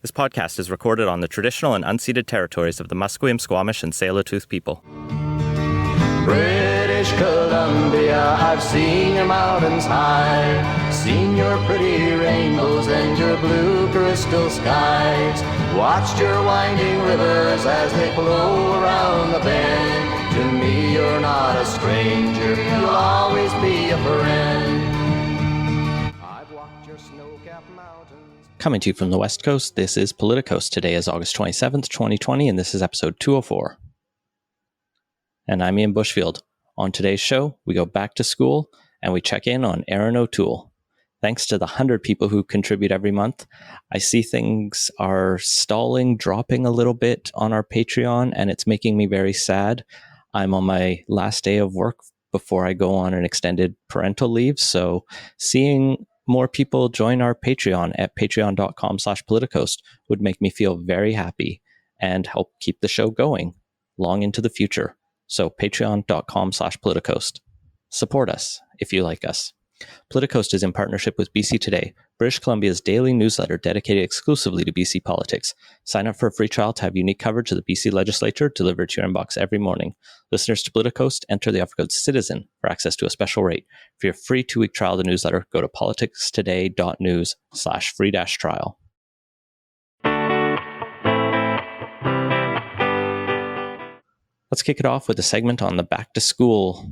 This podcast is recorded on the traditional and unceded territories of the Musqueam, Squamish, and Tsleil-Waututh people. British Columbia, I've seen your mountains high, seen your pretty rainbows and your blue crystal skies, watched your winding rivers as they flow around the bend. To me, you're not a stranger, you'll always be a friend. I've walked your snow-capped mountains. Coming to you from the West Coast, this is Politicos. Today is August 27th, 2020, and this is episode 204. And I'm Ian Bushfield. On today's show, we go back to school and we check in on Erin O'Toole. Thanks to the 100 people who contribute every month, I see things are stalling, dropping a little bit on our Patreon, and it's making me very sad. I'm on my last day of work before I go on an extended parental leave, so seeing more people join our Patreon at patreon.com/politicos would make me feel very happy and help keep the show going long into the future. So patreon.com/politicos. Support us if you like us. Politicos is in partnership with BC Today, British Columbia's daily newsletter dedicated exclusively to BC politics. Sign up for a free trial to have unique coverage of the BC legislature delivered to your inbox every morning. Listeners to Politicos enter the offer code CITIZEN for access to a special rate. For your free 2-week trial of the newsletter, go to politicstoday.news/free-trial. Let's kick it off with a segment on the back to school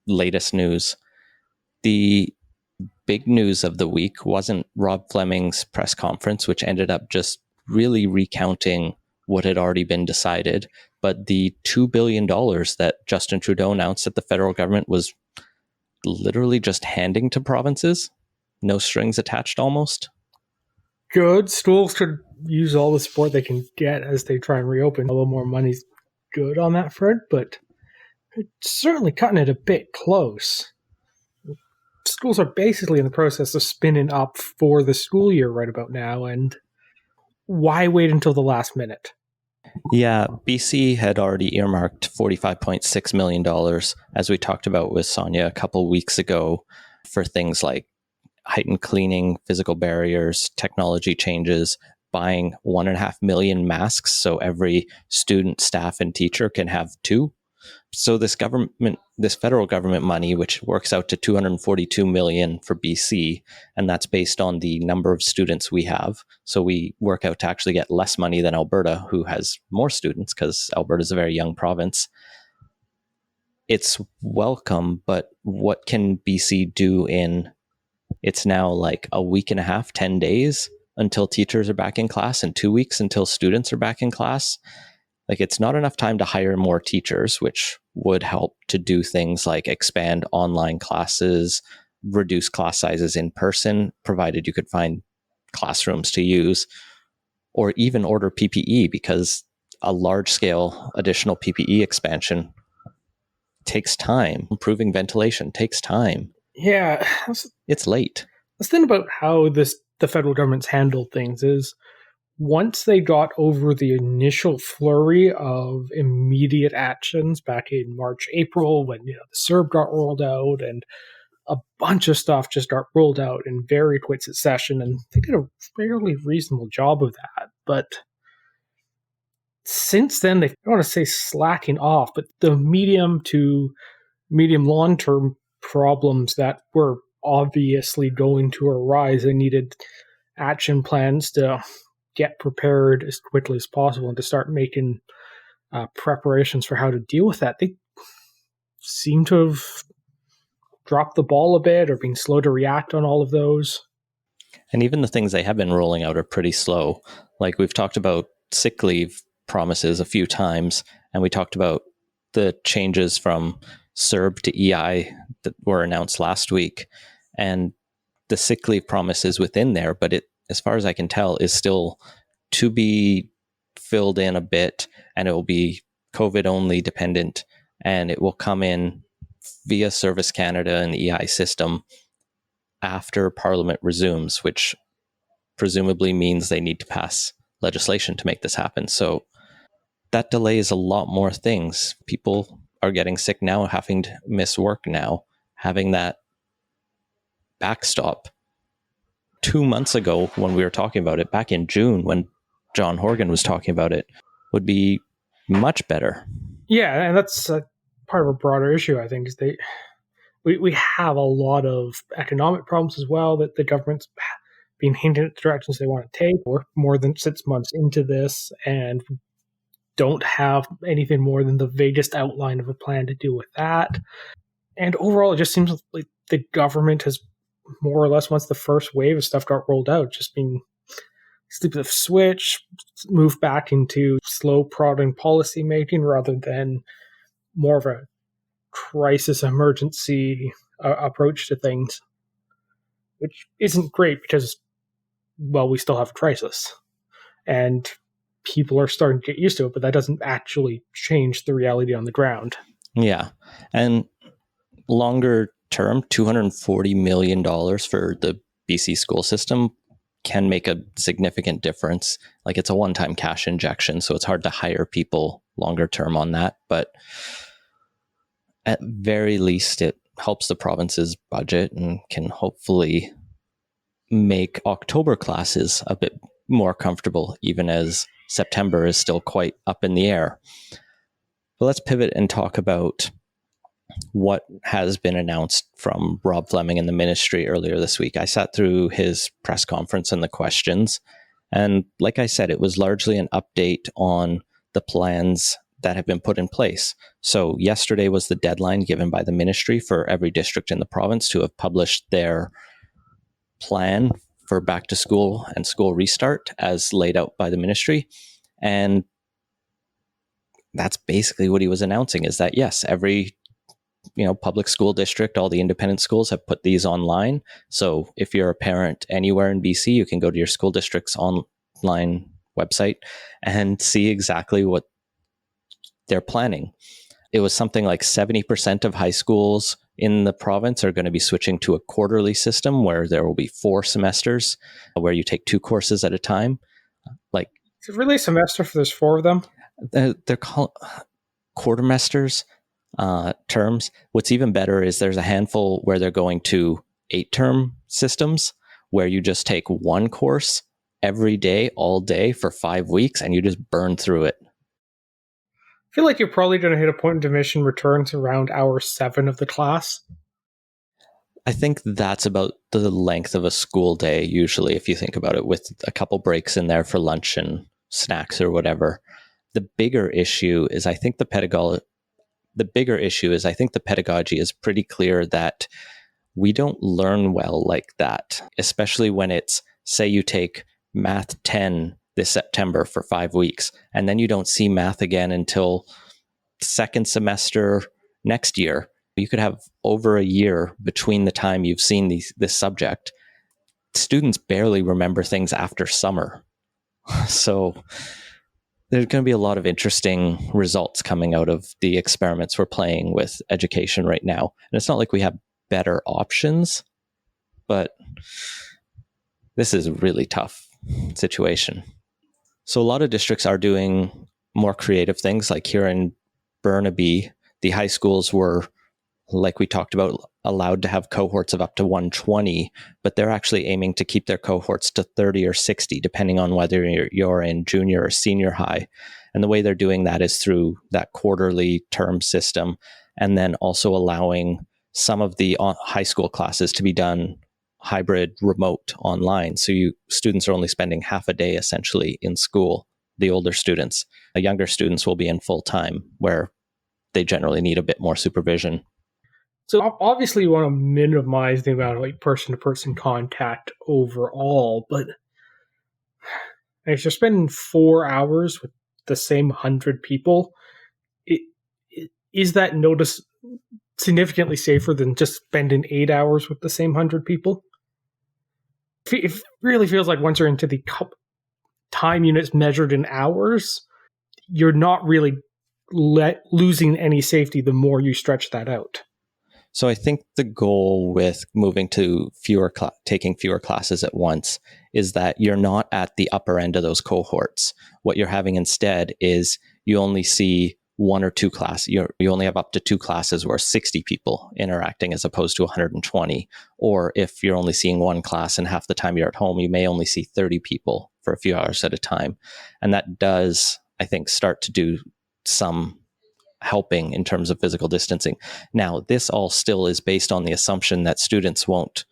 latest news. The big news of the week wasn't Rob Fleming's press conference, which ended up just really recounting what had already been decided, but the $2 billion that Justin Trudeau announced that the federal government was literally just handing to provinces. No strings attached almost. Good. Schools should use all the support they can get as they try and reopen. A little more money's good on that front, but it's certainly cutting it a bit close. Schools are basically in the process of spinning up for the school year right about now, and why wait until the last minute? Yeah, BC had already earmarked $45.6 million, as we talked about with Sonia a couple weeks ago, for things like heightened cleaning, physical barriers, technology changes, buying 1.5 million masks so every student, staff, and teacher can have 2. So this federal government money, which works out to $242 million for BC, and that's based on the number of students we have. So we work out to actually get less money than Alberta, who has more students because Alberta is a very young province. It's welcome, but what can BC do it's now like a week and a half, 10 days until teachers are back in class and 2 weeks until students are back in class? Like, it's not enough time to hire more teachers, which would help to do things like expand online classes, reduce class sizes in person, provided you could find classrooms to use, or even order PPE, because a large-scale additional PPE expansion takes time. Improving ventilation takes time. Yeah. It's late. The thing about how the federal government's handled things is, once they got over the initial flurry of immediate actions back in March, April, when the CERB got rolled out and a bunch of stuff just got rolled out in very quick succession, and they did a fairly reasonable job of that. But since then, I don't want to say slacking off, but the medium to medium long-term problems that were obviously going to arise, they needed action plans to get prepared as quickly as possible and to start making preparations for how to deal with that. They seem to have dropped the ball a bit or been slow to react on all of those. And even the things they have been rolling out are pretty slow. Like, we've talked about sick leave promises a few times, and we talked about the changes from CERB to EI that were announced last week, and the sick leave promises within there, but it, as far as I can tell, is still to be filled in a bit, and it will be COVID only dependent, and it will come in via Service Canada and the EI system after Parliament resumes, which presumably means they need to pass legislation to make this happen. So that delays a lot more things. People are getting sick now, having to miss work now, having that backstop 2 months ago when we were talking about it back in June, when John Horgan was talking about it, would be much better. Yeah, and that's part of a broader issue, I think, is we have a lot of economic problems as well that the government's been hinting at the directions they want to take. We're more than 6 months into this and don't have anything more than the vaguest outline of a plan to deal with that. And overall, it just seems like the government has more or less, once the first wave of stuff got rolled out, just been sleep the switch, move back into slow prodding policy making rather than more of a crisis emergency approach to things, which isn't great because, well, we still have a crisis and people are starting to get used to it, but that doesn't actually change the reality on the ground. Yeah. And longer term, $240 million for the BC school system can make a significant difference. Like, it's a one-time cash injection, so it's hard to hire people longer term on that. But at very least, it helps the province's budget and can hopefully make October classes a bit more comfortable, even as September is still quite up in the air. But let's pivot and talk about what has been announced from Rob Fleming in the ministry earlier this week. I sat through his press conference and the questions, and like I said, it was largely an update on the plans that have been put in place. So yesterday was the deadline given by the ministry for every district in the province to have published their plan for back to school and school restart as laid out by the ministry. And that's basically what he was announcing, is that yes, every public school district, all the independent schools have put these online. So if you're a parent anywhere in BC, you can go to your school district's online website and see exactly what they're planning. It was something like 70% of high schools in the province are going to be switching to a quarterly system where there will be 4 semesters where you take 2 courses at a time. Like, is it really a semester for there's 4 of them? They're called quartermesters. Terms. What's even better is there's a handful where they're going to 8-term systems where you just take 1 course every day, all day for 5 weeks, and you just burn through it. I feel like you're probably going to hit a point of diminishing returns around hour 7 of the class. I think that's about the length of a school day, usually, if you think about it, with a couple breaks in there for lunch and snacks or whatever. The bigger issue is I think the pedagogy is pretty clear that we don't learn well like that, especially when it's, say you take Math 10 this September for 5 weeks, and then you don't see math again until second semester next year. You could have over a year between the time you've seen this subject. Students barely remember things after summer. So there's going to be a lot of interesting results coming out of the experiments we're playing with education right now. And it's not like we have better options, but this is a really tough situation. So a lot of districts are doing more creative things. Like here in Burnaby, the high schools were, like we talked about, allowed to have cohorts of up to 120, but they're actually aiming to keep their cohorts to 30 or 60, depending on whether you're in junior or senior high. And the way they're doing that is through that quarterly term system, and then also allowing some of the high school classes to be done hybrid remote online. So students are only spending half a day essentially in school, the older students. The younger students will be in full time, where they generally need a bit more supervision. So obviously you want to minimize the amount of person-to-person contact overall, but if you're spending 4 hours with the same 100 people, is that significantly safer than just spending 8 hours with the same 100 people? It really feels like once you're into the time units measured in hours, you're not really losing any safety the more you stretch that out. So I think the goal with moving to taking fewer classes at once is that you're not at the upper end of those cohorts. What you're having instead is you only see one or two classes. You only have up to two classes where 60 people interacting as opposed to 120. Or if you're only seeing one class and half the time you're at home, you may only see 30 people for a few hours at a time. And that does, I think, start to do some helping in terms of physical distancing. Now, this all still is based on the assumption that students won't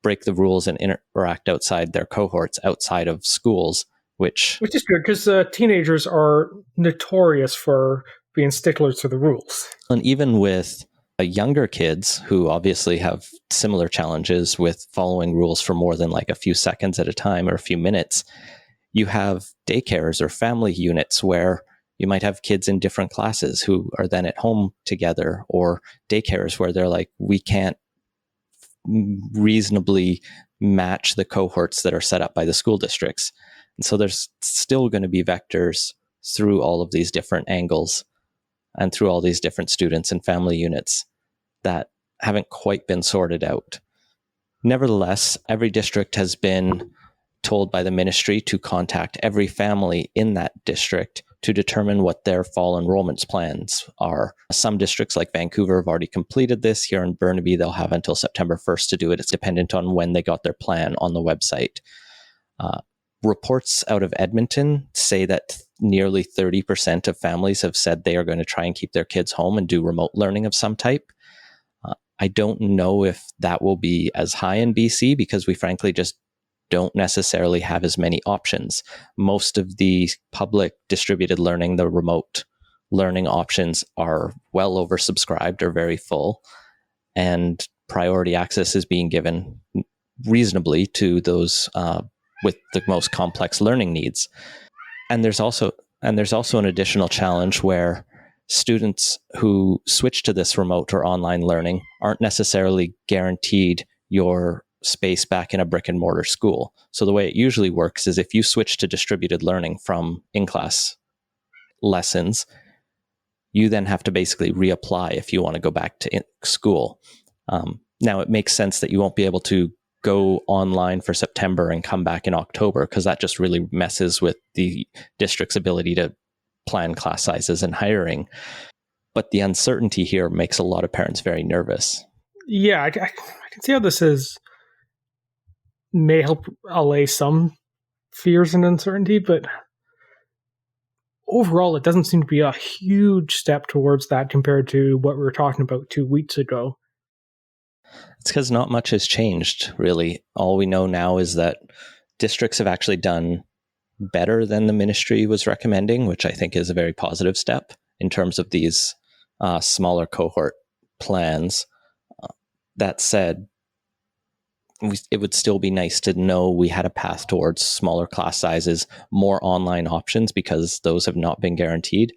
break the rules and interact outside their cohorts, outside of schools, which is good because teenagers are notorious for being sticklers to the rules. And even with younger kids who obviously have similar challenges with following rules for more than like a few seconds at a time or a few minutes, you have daycares or family units where you might have kids in different classes who are then at home together, or daycares where they're like, we can't reasonably match the cohorts that are set up by the school districts. And so there's still going to be vectors through all of these different angles and through all these different students and family units that haven't quite been sorted out. Nevertheless, every district has been told by the ministry to contact every family in that district to determine what their fall enrollment plans are. Some districts like Vancouver have already completed this. Here in Burnaby, they'll have until September 1st to do it. It's dependent on when they got their plan on the website. Reports out of Edmonton say that nearly 30% of families have said they are going to try and keep their kids home and do remote learning of some type. I don't know if that will be as high in BC because we frankly just don't necessarily have as many options. Most of the public distributed learning, the remote learning options are well oversubscribed or very full, and priority access is being given reasonably to those with the most complex learning needs. And there's also an additional challenge where students who switch to this remote or online learning aren't necessarily guaranteed your space back in a brick and mortar school. So the way it usually works is if you switch to distributed learning from in-class lessons, you then have to basically reapply if you want to go back to school. Now, it makes sense that you won't be able to go online for September and come back in October because that just really messes with the district's ability to plan class sizes and hiring. But the uncertainty here makes a lot of parents very nervous. Yeah, I can see how this may help allay some fears and uncertainty, but overall, it doesn't seem to be a huge step towards that compared to what we were talking about 2 weeks ago. It's because not much has changed, really. All we know now is that districts have actually done better than the ministry was recommending, which I think is a very positive step in terms of these smaller cohort plans. That said, it would still be nice to know we had a path towards smaller class sizes, more online options, because those have not been guaranteed.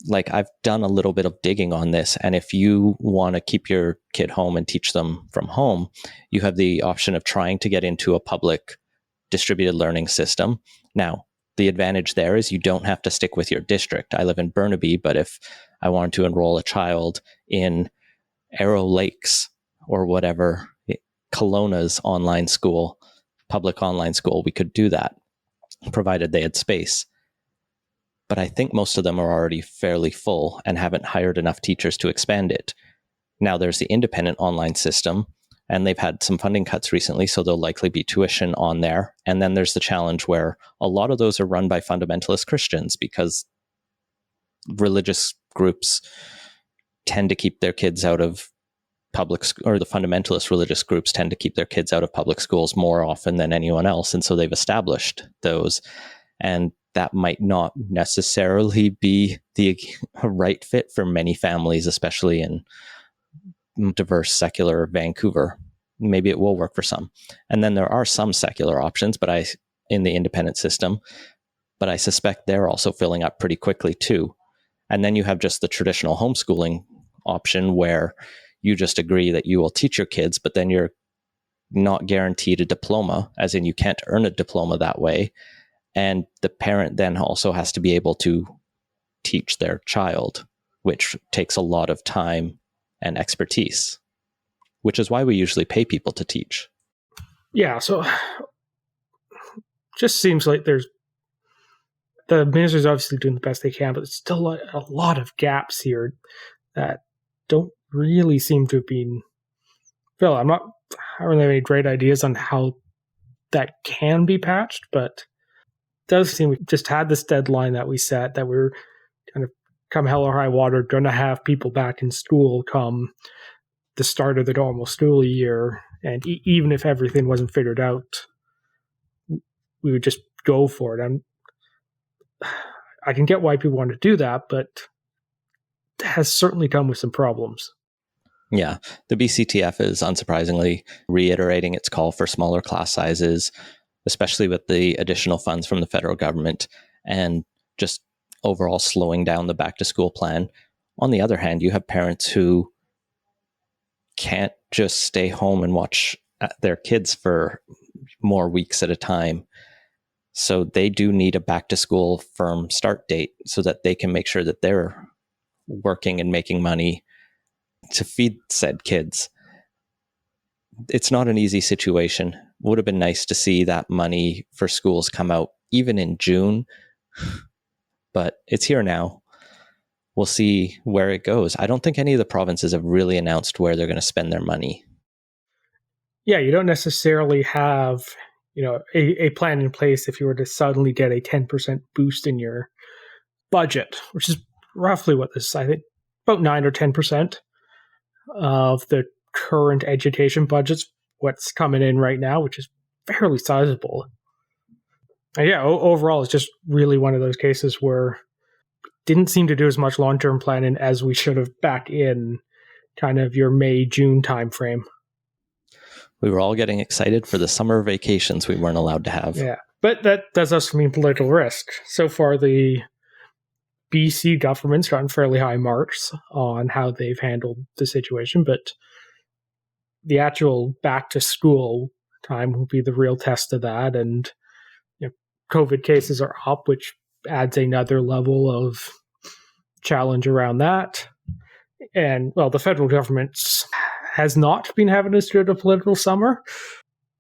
Like, I've done a little bit of digging on this, and if you want to keep your kid home and teach them from home, you have the option of trying to get into a public distributed learning system. Now, the advantage there is you don't have to stick with your district. I live in Burnaby, but if I wanted to enroll a child in Arrow Lakes or whatever, Kelowna's online school, public online school, we could do that, provided they had space. But I think most of them are already fairly full and haven't hired enough teachers to expand it. Now there's the independent online system, and they've had some funding cuts recently, so there'll likely be tuition on there. And then there's the challenge where a lot of those are run by fundamentalist Christians because religious groups tend to keep their kids out of or the fundamentalist religious groups tend to keep their kids out of public schools more often than anyone else. And so they've established those. And that might not necessarily be the right fit for many families, especially in diverse secular Vancouver. Maybe it will work for some. And then there are some secular options, in the independent system, but I suspect they're also filling up pretty quickly too. And then you have just the traditional homeschooling option where you just agree that you will teach your kids, but then you're not guaranteed a diploma, as in you can't earn a diploma that way. And the parent then also has to be able to teach their child, which takes a lot of time and expertise, which is why we usually pay people to teach. Yeah, so just seems like there's the minister's obviously doing the best they can, but there's still a lot of gaps here that don't really seem to have been filled. I don't really have any great ideas on how that can be patched, but it does seem we just had this deadline that we set that we're kind of come hell or high water going to have people back in school come the start of the normal school year. And even if everything wasn't figured out, we would just go for it. I can get why people want to do that, but it has certainly come with some problems. Yeah, the BCTF is unsurprisingly reiterating its call for smaller class sizes, especially with the additional funds from the federal government, and just overall slowing down the back to school plan. On the other hand, you have parents who can't just stay home and watch their kids for more weeks at a time. So they do need a back to school firm start date so that they can make sure that they're working and making money to feed said kids. It's not an easy situation. Would have been nice to see that money for schools come out even in June, but it's here now. We'll see where it goes. I don't think any of the provinces have really announced where they're going to spend their money. Yeah, you don't necessarily have, a plan in place if you were to suddenly get a 10% boost in your budget, which is roughly what this, I think, about 9 or 10% of the current education budgets, what's coming in right now, which is fairly sizable. And yeah, overall, it's just really one of those cases where didn't seem to do as much long-term planning as we should have back in kind of your May, June timeframe. We were all getting excited for the summer vacations we weren't allowed to have. Yeah, but that does also mean political risk. So far, the BC government's gotten fairly high marks on how they've handled the situation, but the actual back to school time will be the real test of that. And COVID cases are up, which adds another level of challenge around that. And well, the federal government has not been having as good a political summer.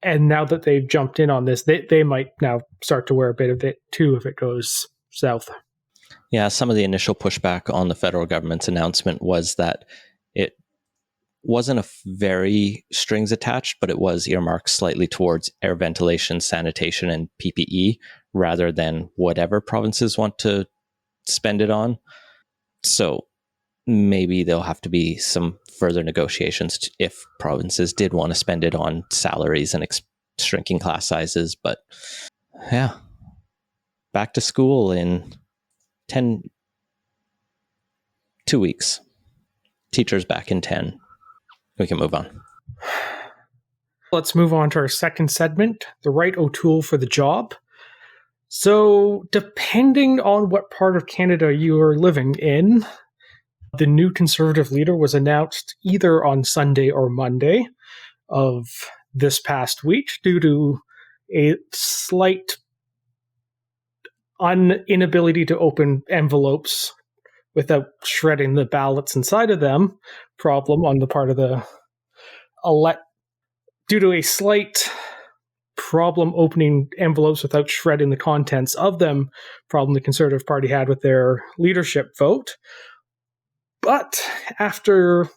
And now that they've jumped in on this, they might now start to wear a bit of it too if it goes south. Yeah, some of the initial pushback on the federal government's announcement was that it wasn't a very strings attached, but it was earmarked slightly towards air ventilation, sanitation, and PPE rather than whatever provinces want to spend it on. So maybe there'll have to be some further negotiations if provinces did want to spend it on salaries and shrinking class sizes. But yeah, back to school in 2 weeks. Teachers back in 10. We can move on. Let's move on to our second segment, the right O'Toole for the job. So depending on what part of Canada you are living in, the new Conservative leader was announced either on Sunday or Monday of this past week due to a slight inability to open envelopes without shredding the ballots inside of them problem on the part of the due to a slight problem opening envelopes without shredding the contents of them problem the Conservative Party had with their leadership vote. But after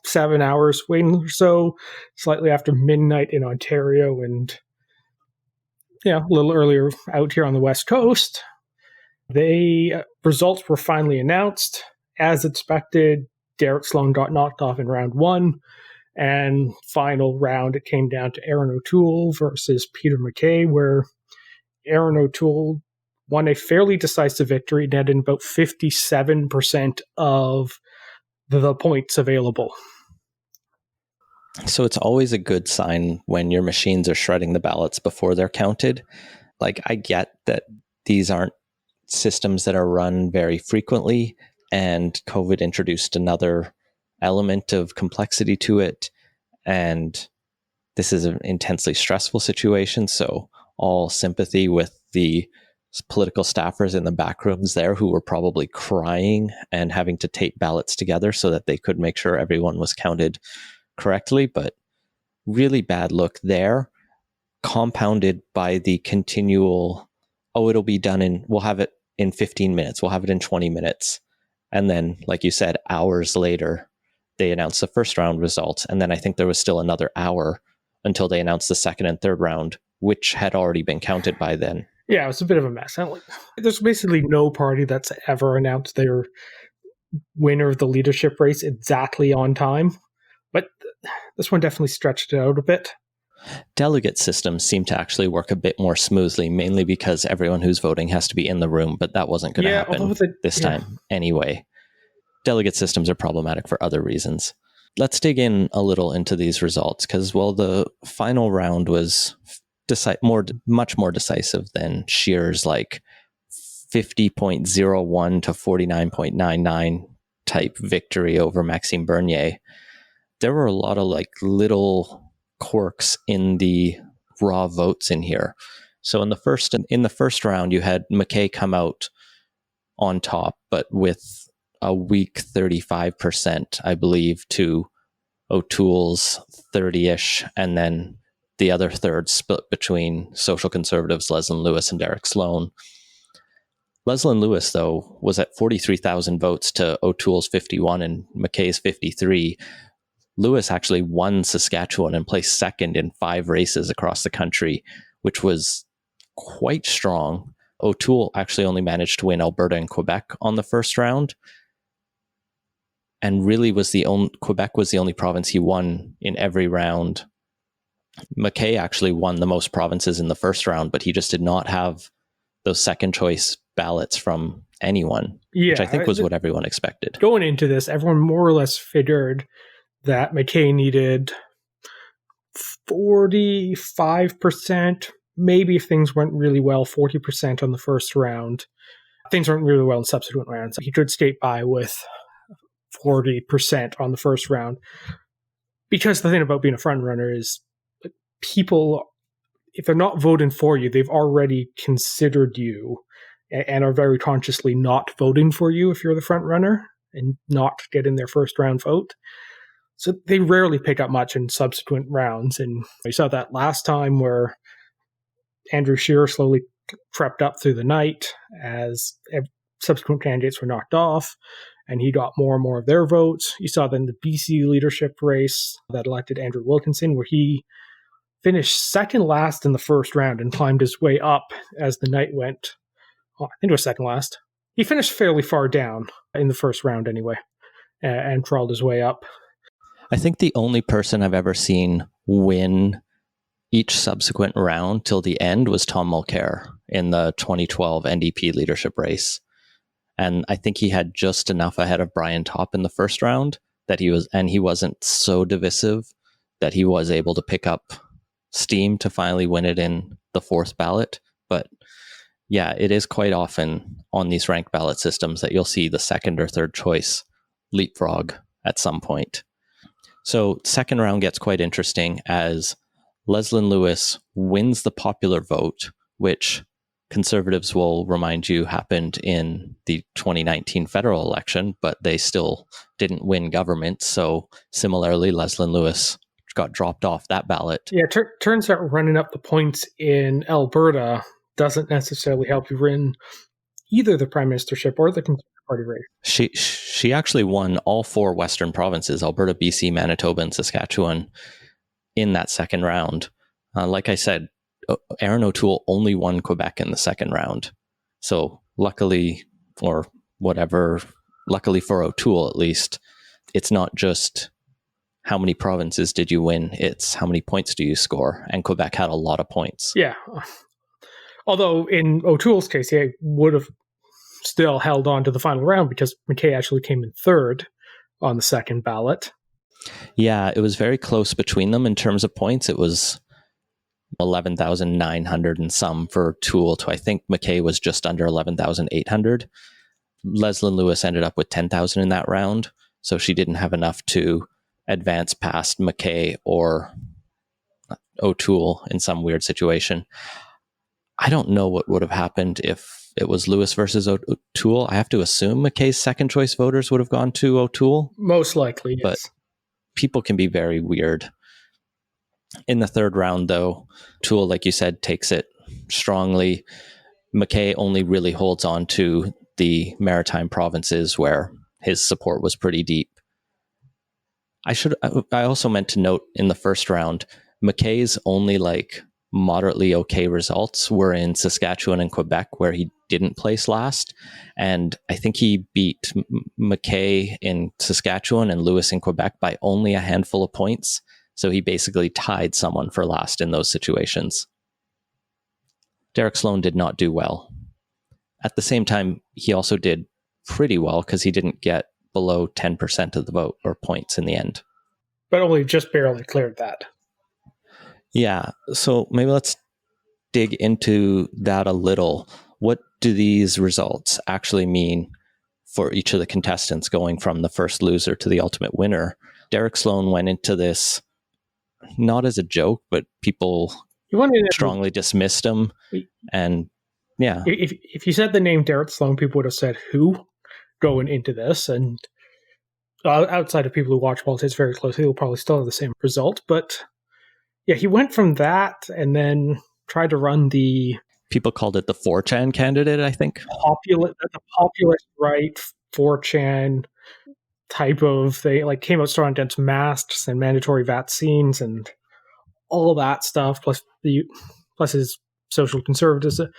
7 hours waiting or so, slightly after midnight in Ontario and a little earlier out here on the West Coast, the results were finally announced. As expected, Derek Sloan got knocked off in round one, and final round it came down to Erin O'Toole versus Peter MacKay, where Erin O'Toole won a fairly decisive victory, netting about 57% of the points available. So it's always a good sign when your machines are shredding the ballots before they're counted. Like, I get that these aren't systems that are run very frequently, and COVID introduced another element of complexity to it. And this is an intensely stressful situation. So all sympathy with the political staffers in the back rooms there who were probably crying and having to tape ballots together so that they could make sure everyone was counted correctly. But really bad look there, compounded by the continual, it'll be done we'll have it in 15 minutes. We'll have it in 20 minutes. And then, like you said, hours later, they announced the first round results. And then I think there was still another hour until they announced the second and third round, which had already been counted by then. Yeah, it was a bit of a mess. There's basically no party that's ever announced their winner of the leadership race exactly on time. But this one definitely stretched it out a bit. Delegate systems seem to actually work a bit more smoothly, mainly because everyone who's voting has to be in the room, but that wasn't going to happen this time anyway. Delegate systems are problematic for other reasons. Let's dig in a little into these results, because, well, the final round was much more decisive than Scheer's like 50.01 to 49.99 type victory over Maxime Bernier. There were a lot of like little quirks in the raw votes in here. So in the first round, you had McKay come out on top, but with a weak 35%, I believe, to O'Toole's 30-ish, and then the other third split between social conservatives Leslyn Lewis and Derek Sloan. Leslyn Lewis, though, was at 43,000 votes to O'Toole's 51 and McKay's 53. Lewis actually won Saskatchewan and placed second in 5 races across the country, which was quite strong. O'Toole actually only managed to win Alberta and Quebec on the first round, and really Quebec was the only province he won in every round. McKay actually won the most provinces in the first round, but he just did not have those second choice ballots from anyone, which I think was what everyone expected. Going into this, everyone more or less figured that McKay needed 45%, maybe if things went really well, 40% on the first round. Things went really well in subsequent rounds. He could skate by with 40% on the first round. Because the thing about being a front runner is people, if they're not voting for you, they've already considered you and are very consciously not voting for you if you're the front runner and not getting their first round vote. So they rarely pick up much in subsequent rounds. And we saw that last time where Andrew Scheer slowly crept up through the night as subsequent candidates were knocked off, and he got more and more of their votes. You saw then the BC leadership race that elected Andrew Wilkinson, where he finished second last in the first round and climbed his way up as the night went. I think it was second last. He finished fairly far down in the first round anyway, and crawled his way up. I think the only person I've ever seen win each subsequent round till the end was Tom Mulcair in the 2012 NDP leadership race. And I think he had just enough ahead of Brian Topp in the first round that he wasn't so divisive that he was able to pick up steam to finally win it in the fourth ballot. But yeah, it is quite often on these ranked ballot systems that you'll see the second or third choice leapfrog at some point. So second round gets quite interesting as Leslyn Lewis wins the popular vote, which Conservatives will remind you happened in the 2019 federal election, but they still didn't win government. So similarly, Leslyn Lewis got dropped off that ballot. Yeah, turns out running up the points in Alberta doesn't necessarily help you win either the prime ministership or the Conservative Party race. She actually won all 4 Western provinces, Alberta, BC, Manitoba, and Saskatchewan, in that second round. Like I said, Erin O'Toole only won Quebec in the second round. So luckily for O'Toole at least, it's not just how many provinces did you win, it's how many points do you score. And Quebec had a lot of points. Yeah. Although in O'Toole's case, he would have still held on to the final round because McKay actually came in third on the second ballot. Yeah, it was very close between them in terms of points. It was 11,900 and some for O'Toole to, I think McKay was just under 11,800. Leslyn Lewis ended up with 10,000 in that round, so she didn't have enough to advance past McKay or O'Toole in some weird situation. I don't know what would have happened if it was Lewis versus O'Toole. I have to assume McKay's second choice voters would have gone to O'Toole. Most likely, yes. But people can be very weird. In the third round, though, O'Toole, like you said, takes it strongly. McKay only really holds on to the maritime provinces where his support was pretty deep. I also meant to note in the first round, McKay's only like moderately okay results were in Saskatchewan and Quebec, where he didn't place last. And I think he beat McKay in Saskatchewan and Lewis in Quebec by only a handful of points. So he basically tied someone for last in those situations. Derek Sloan did not do well. At the same time, he also did pretty well because he didn't get below 10% of the vote or points in the end. But only just barely cleared that. Yeah, so maybe let's dig into that a little. What do these results actually mean for each of the contestants going from the first loser to the ultimate winner? Derek Sloan went into this not as a joke, but people strongly dismissed him. And yeah. If you said the name Derek Sloan, people would have said, who? Going into this. And outside of people who watch politics very closely, they'll probably still have the same result. But yeah, he went from that and then tried to run the... People called it the 4chan candidate, I think. The populist right 4chan type of thing. Like came out strong against masks and mandatory vaccines and all that stuff, plus his social conservatism.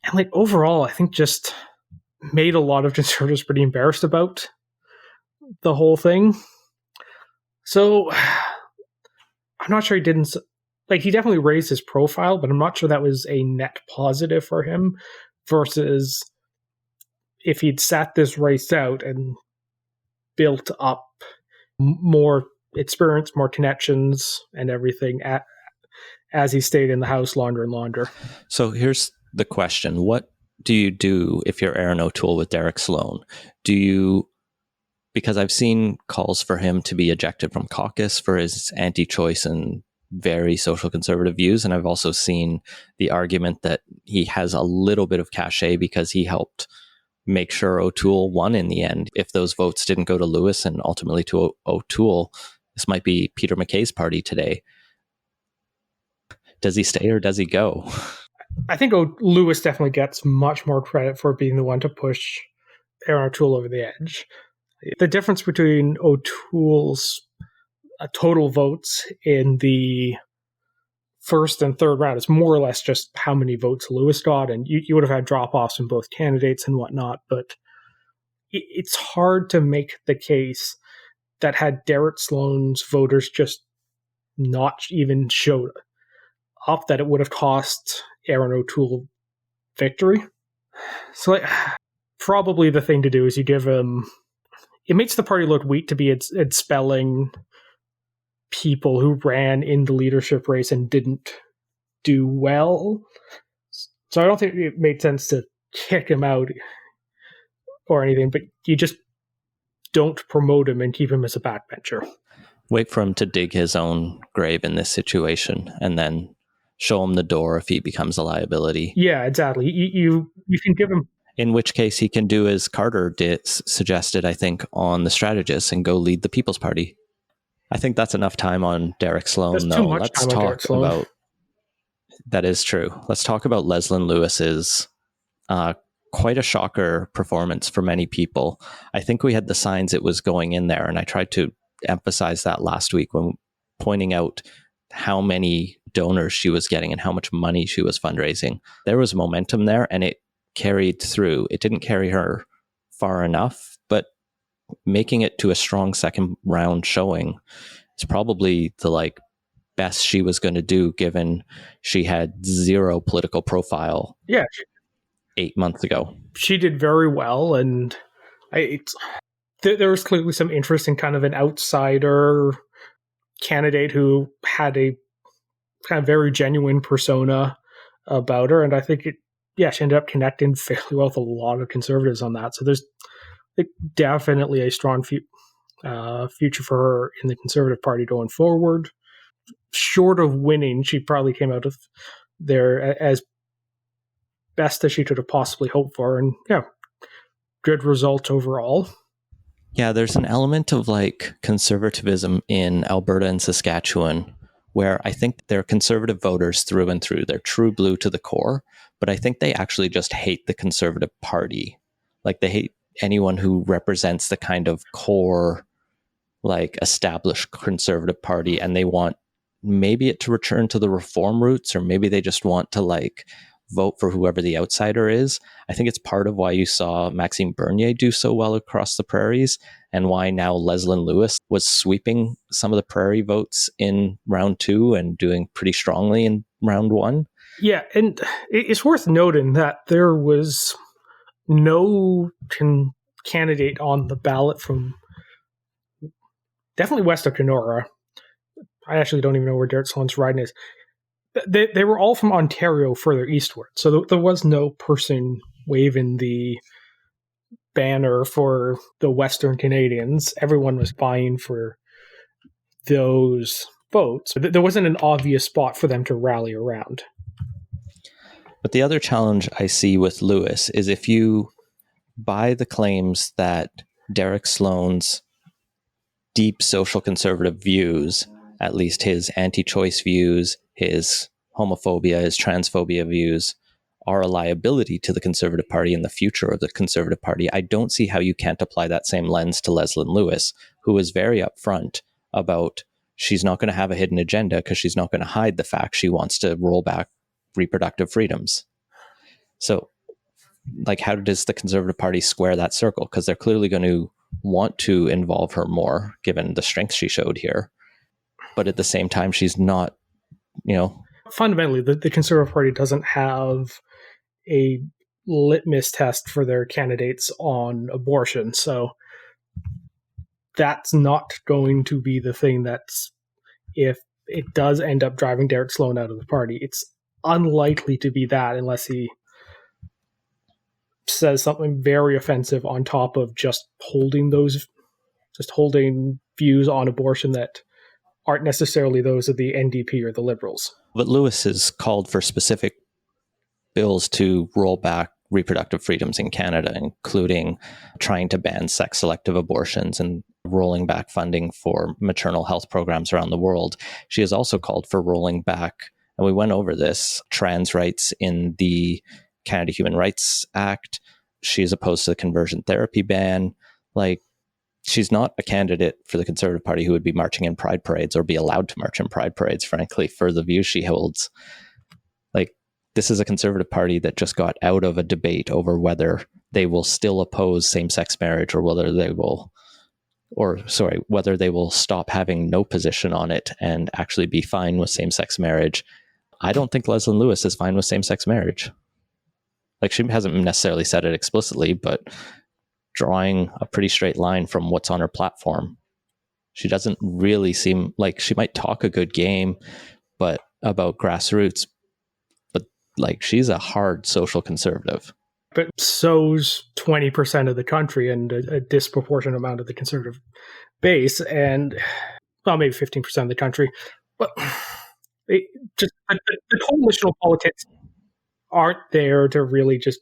And like overall, I think just made a lot of conservatives pretty embarrassed about the whole thing. So I'm not sure he didn't... Like, he definitely raised his profile, but I'm not sure that was a net positive for him versus if he'd sat this race out and built up more experience, more connections and everything as he stayed in the House longer and longer. So here's the question. What do you do if you're Erin O'Toole with Derek Sloan? Because I've seen calls for him to be ejected from caucus for his anti-choice and very social conservative views. And I've also seen the argument that he has a little bit of cachet because he helped make sure O'Toole won in the end. If those votes didn't go to Lewis and ultimately to O'Toole, this might be Peter MacKay's party today. Does he stay or does he go? I think Lewis definitely gets much more credit for being the one to push Erin O'Toole over the edge. The difference between O'Toole's total votes in the first and third round is more or less just how many votes Lewis got, and you would have had drop-offs in both candidates and whatnot, but it's hard to make the case that had Derek Sloan's voters just not even showed up, that it would have cost Erin O'Toole victory. So probably the thing to do is you give him... It makes the party look weak to be expelling people who ran in the leadership race and didn't do well. So I don't think it made sense to kick him out or anything, but you just don't promote him and keep him as a backbencher. Wait for him to dig his own grave in this situation and then show him the door if he becomes a liability. Yeah, exactly. You can give him... In which case he can do as Carter suggested, I think, on The Strategist and go lead the People's Party. I think that's enough time on Derek Sloan, though. Let's talk about... That is true. Let's talk about Leslyn Lewis's quite a shocker performance for many people. I think we had the signs it was going in there, and I tried to emphasize that last week when pointing out how many donors she was getting and how much money she was fundraising. There was momentum there, and it carried through. It didn't carry her far enough, but making it to a strong second round showing is probably the best she was going to do, given she had zero political profile. Yeah, 8 months ago. She did very well, and there was clearly some interest in kind of an outsider candidate who had a kind of very genuine persona about her, and I think she ended up connecting fairly well with a lot of conservatives on that. So there's definitely a strong future for her in the Conservative Party going forward. Short of winning, she probably came out of there as best as she could have possibly hoped for, and good result overall. Yeah, there's an element of conservatism in Alberta and Saskatchewan where I think they're conservative voters through and through. They're true blue to the core, but I think they actually just hate the Conservative Party. Like, they hate anyone who represents the kind of core, like, established Conservative Party, and they want maybe it to return to the reform roots, or maybe they just want to, like, vote for whoever the outsider is. I think it's part of why you saw Maxime Bernier do so well across the prairies, and why now Leslyn Lewis was sweeping some of the prairie votes in round 2 and doing pretty strongly in round 1. Yeah, and it's worth noting that there was no candidate on the ballot from definitely west of Kenora. I actually don't even know where Derek Sloan's riding is. They were all from Ontario further eastward, so there was no person waving the banner for the Western Canadians. Everyone was vying for those votes. There wasn't an obvious spot for them to rally around. But the other challenge I see with Lewis is if you buy the claims that Derek Sloan's deep social conservative views, at least his anti-choice views, his homophobia, his transphobia views, are a liability to the Conservative Party and the future of the Conservative Party, I don't see how you can't apply that same lens to Leslyn Lewis, who is very upfront about she's not going to have a hidden agenda because she's not going to hide the fact she wants to roll back reproductive freedoms. So, like, how does the Conservative Party square that circle? Because they're clearly going to want to involve her more, given the strength she showed here. But at the same time, she's not, Fundamentally, the Conservative Party doesn't have a litmus test for their candidates on abortion. So that's not going to be the thing that's, if it does end up driving Derek Sloan out of the party, it's unlikely to be that unless he says something very offensive on top of just holding views on abortion that aren't necessarily those of the NDP or the Liberals. But Lewis has called for specific bills to roll back reproductive freedoms in Canada, including trying to ban sex-selective abortions and rolling back funding for maternal health programs around the world. She has also called for rolling back, and we went over this, trans rights in the Canada Human Rights Act. She is opposed to the conversion therapy ban. Like, she's not a candidate for the Conservative Party who would be marching in pride parades or be allowed to march in pride parades, frankly, for the views she holds. Like, this is a Conservative Party that just got out of a debate over whether they will still oppose same-sex marriage or whether they will stop having no position on it and actually be fine with same-sex marriage. I don't think Leslyn Lewis is fine with same-sex marriage. Like, she hasn't necessarily said it explicitly, but drawing a pretty straight line from what's on her platform, she doesn't really seem like, she might talk a good game, but about grassroots, but like, she's a hard social conservative. But so's 20% of the country and a disproportionate amount of the conservative base, and well, maybe 15% of the country. But the coalitional politics aren't there to really just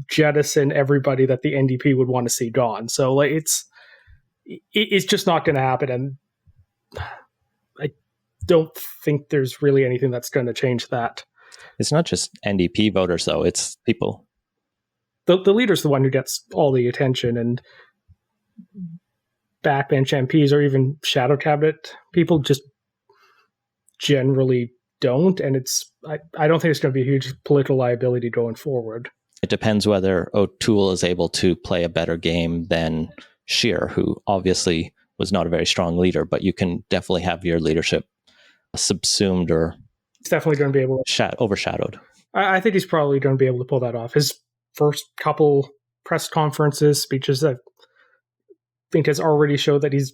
jettison everybody that the NDP would want to see gone. So, like, it's just not going to happen, and I don't think there's really anything that's going to change that. It's not just NDP voters, though. It's people. The leader's the one who gets all the attention, and backbench MPs or even shadow cabinet people just generally don't, and I don't think it's going to be a huge political liability going forward. It depends whether O'Toole is able to play a better game than Scheer, who obviously was not a very strong leader, but you can definitely have your leadership subsumed or he's definitely going to be able to overshadowed. I think he's probably going to be able to pull that off. His first couple press conferences, speeches, I think has already showed that he's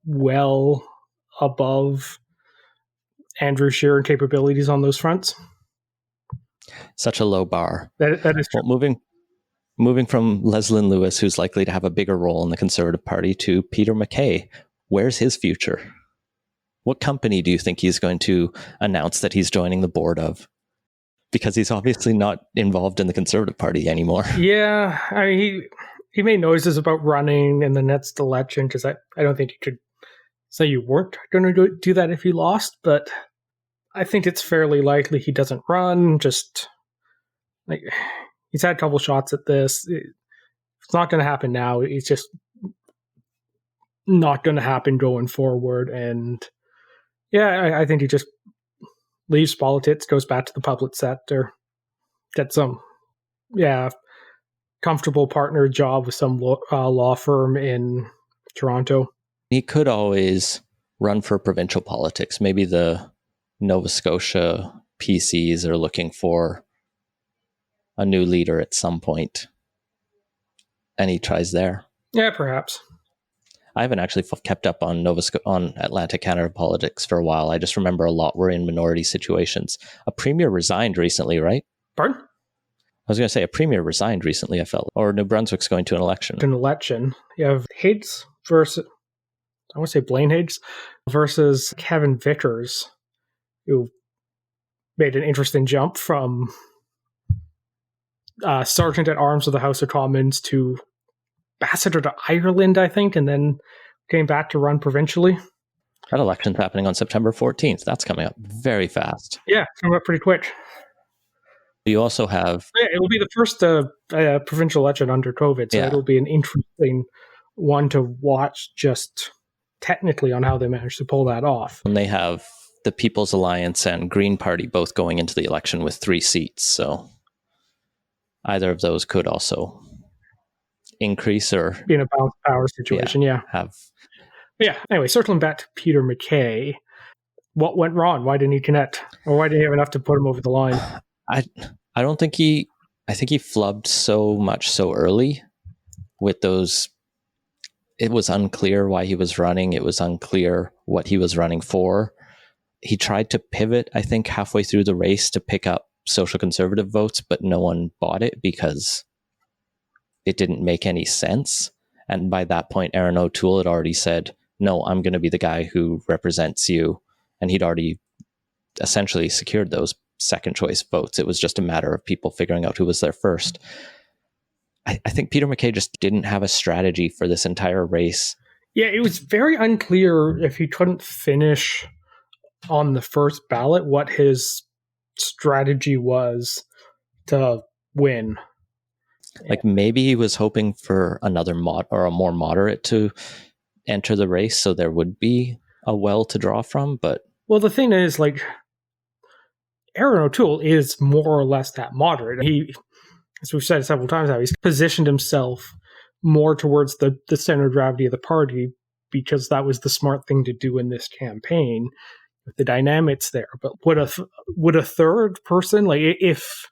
well above Andrew Scheer in capabilities on those fronts. Such a low bar. That is true. Well, moving from Leslyn Lewis, who's likely to have a bigger role in the Conservative Party, to Peter MacKay. Where's his future? What company do you think he's going to announce that he's joining the board of? Because he's obviously not involved in the Conservative Party anymore. Yeah, I mean, he made noises about running in the next election, because I don't think he could say you weren't going to do that if he lost, but I think it's fairly likely he doesn't run. Just like he's had a couple shots at this. It's not going to happen now. It's just not going to happen going forward. And yeah, I think he just leaves politics, goes back to the public sector, gets some comfortable partner job with some law firm in Toronto. He could always run for provincial politics. Maybe the Nova Scotia PCs are looking for a new leader at some point, and he tries there. Yeah, perhaps. I haven't actually kept up on on Atlantic Canada politics for a while. I just remember a lot were in minority situations. A premier resigned recently, right? Pardon? I was going to say a premier resigned recently, I felt. Or New Brunswick's going to an election. An election. You have Higgs versus, I want to say Blaine Higgs, versus Kevin Vickers, who made an interesting jump from Sergeant at Arms of the House of Commons to ambassador to Ireland, I think, and then came back to run provincially. That election's happening on September 14th. That's coming up very fast. Yeah, coming up pretty quick. You also have... Yeah, it will be the first provincial election under COVID, so it'll be an interesting one to watch just technically on how they managed to pull that off. And they have the People's Alliance and Green Party both going into the election with 3 seats, so either of those could also increase or... be in a balanced power situation, Anyway, circling back to Peter MacKay, what went wrong? Why didn't he connect? Or why didn't he have enough to put him over the line? I don't think I think he flubbed so much so early with those. It was unclear why he was running. It was unclear what he was running for. He tried to pivot, I think, halfway through the race to pick up social conservative votes, but no one bought it because it didn't make any sense. And by that point, Erin O'Toole had already said, no, I'm going to be the guy who represents you. And he'd already essentially secured those second choice votes. It was just a matter of people figuring out who was there first. I think Peter MacKay just didn't have a strategy for this entire race. Yeah, it was very unclear if he couldn't finish on the first ballot what his strategy was to win. Like maybe he was hoping for another a more moderate to enter the race, so there would be a well to draw from. But well, the thing is, like, Erin O'Toole is more or less that moderate. He, as we've said several times now, he's positioned himself more towards the center of gravity of the party because that was the smart thing to do in this campaign with the dynamics there. But would a third person, like if